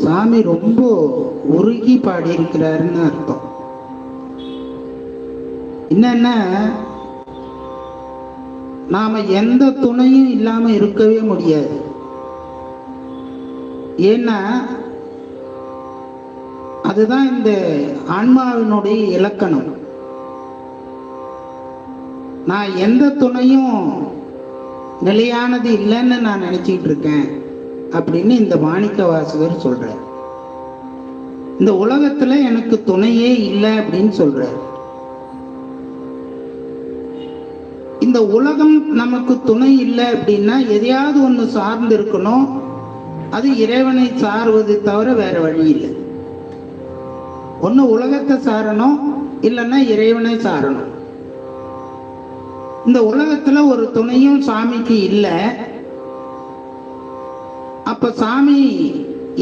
சாமி ரொம்ப உருகி பாடியிருக்கிறாருன்னு அர்த்தம். என்னன்னா, நாம எந்த துணையும் இல்லாம இருக்கவே முடியாது. ஏன்னா அதுதான் இந்த ஆன்மாவினுடைய இலக்கணம். நான் எந்த துணையும் நிலையானது இல்லைன்னு நான் நினைச்சிட்டு இருக்கேன் அப்படின்னு இந்த மாணிக்க வாசகர் சொல்றார். இந்த உலகத்துல எனக்கு துணையே இல்லை அப்படின்னு சொல்றார். இந்த உலகம் நமக்கு துணை இல்லை அப்படின்னா எதையாவது ஒன்று சார்ந்து இருக்கணும். அது இறைவனை சார்வது தவிர வேற வழி இல்லை. ஒன்று உலகத்தை சாரணும், இல்லைன்னா இறைவனை சாரணும். இந்த உலகத்துல ஒரு துணையும் சாமிக்கு இல்லை. அப்ப சாமி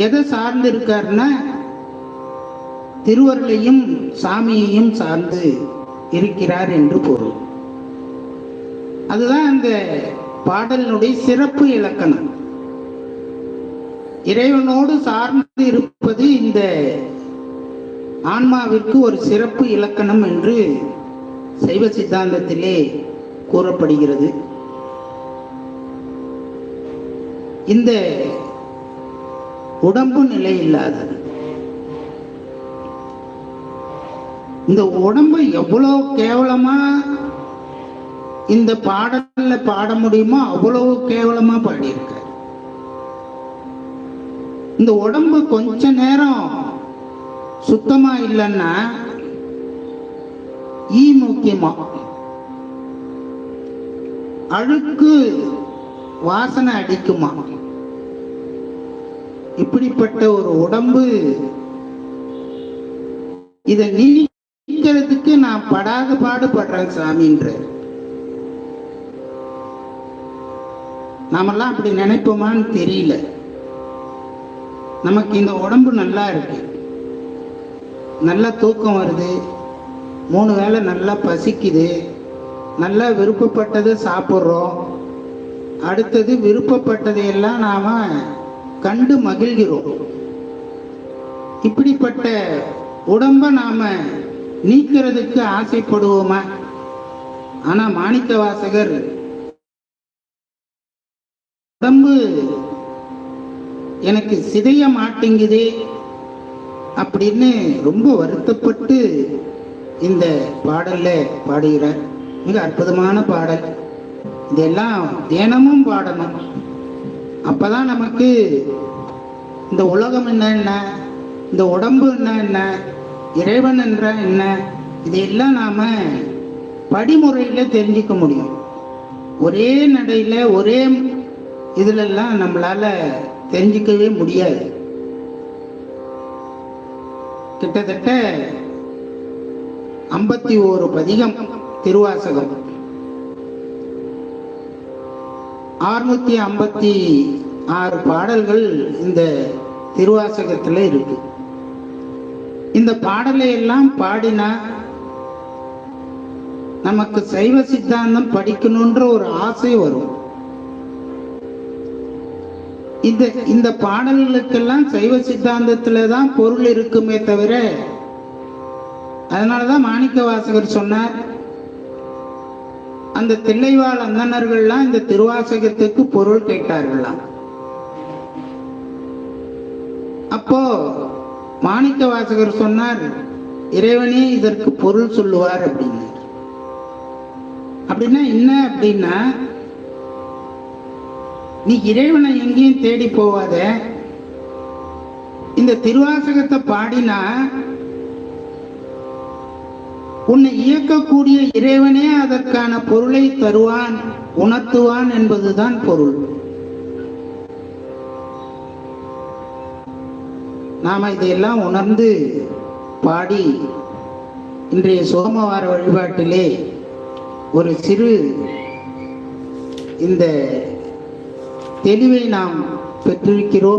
எதை சார்ந்து இருக்காருன்னா திருவருளையும் சாமியையும் சார்ந்து இருக்கிறார் என்று பொருள். அதுதான் அந்த பாடலினுடைய சிறப்பு இலக்கணம். இறைவனோடு சார்ந்து இருப்பது இந்த ஆன்மாவிற்கு ஒரு சிறப்பு இலக்கணம் என்று சைவ சித்தாந்தத்திலே கூறப்படுகிறது. இந்த உடம்பு நிலை இல்லாதது. இந்த உடம்பு எவ்வளவு கேவலமா இந்த பாடல்ல பாட முடியுமோ அவ்வளவு கேவலமா பாடியிருக்க. இந்த உடம்பு கொஞ்ச நேரம் சுத்தமா இல்லைன்னா ஈ முக்கியமா, அழுக்கு வாசனை அடிக்குமா. இப்படிப்பட்ட ஒரு உடம்பு, இதை நீக்கிறதுக்கு நான் படாத பாடுபடுறேன் சாமின்ற. நாமெல்லாம் அப்படி நினைப்போமான்னு தெரியல. நமக்கு இந்த உடம்பு நல்லா இருக்கு, நல்லா தூக்கம் வருது, 3 வேளை நல்லா பசிக்குது, நல்லா விருப்பப்பட்டதை சாப்பிட்றோம். அடுத்தது விருப்பப்பட்டதையெல்லாம் நாம கண்டு மகிழ்கிறோம். இப்படிப்பட்ட உடம்ப நாம நீக்கிறதுக்கு ஆசைப்படுவோமா? ஆனா மாணிக்க வாசகர் உடம்பு எனக்கு சிதைய மாட்டேங்குதே அப்படின்னு ரொம்ப வருத்தப்பட்டு இந்த பாடல்ல பாடுகிறார். மிக அற்புதமான பாடல். இதெல்லாம் தினமும் பாடணும். அப்பதான் நமக்கு இந்த உலகம் என்ன, இந்த உடம்பு என்ன, இறைவன் என்ற என்ன, இதையெல்லாம் நாம படிமுறையில தெரிஞ்சுக்க முடியும். ஒரே நடையில ஒரே இதுலெல்லாம் நம்மளால தெரிஞ்சுக்கவே முடியாது. கிட்டத்தட்ட 51 பதிகம் திருவாசகம், 656 பாடல்கள் இந்த திருவாசகத்துல இருக்கு. இந்த பாடலை எல்லாம் பாடினா நமக்கு சைவ சித்தாந்தம் படிக்கணும்ன்ற ஒரு ஆசை வரும். இந்த பாடல்களுக்கெல்லாம் சைவ சித்தாந்தத்துல தான் பொருள் இருக்குமே தவிர, அதனாலதான் மாணிக்க வாசகர் சொன்னார், அந்த தில்லைவாழ் அந்தணர்கள்லாம் இந்த திருவாசகத்துக்கு பொருள் கேட்டார்களாம். அப்போ மாணிக்க வாசகர் சொன்னார், இறைவனே இதற்கு பொருள் சொல்லுவார் அப்படின்னு. அப்படின்னா என்ன அப்படின்னா, நீ இறைவனை எங்கேயும் தேடி போவாத, இந்த திருவாசகத்தை பாடினா உன்னை இயக்கக்கூடிய இறைவனே அதற்கான பொருளை தருவான், உணர்த்துவான் என்பதுதான் பொருள். நாம இதையெல்லாம் உணர்ந்து பாடி இன்றைய சோமவார வழிபாட்டிலே ஒரு சிறு இந்த தெளிவை நாம் பெற்றிருக்கிறோம்.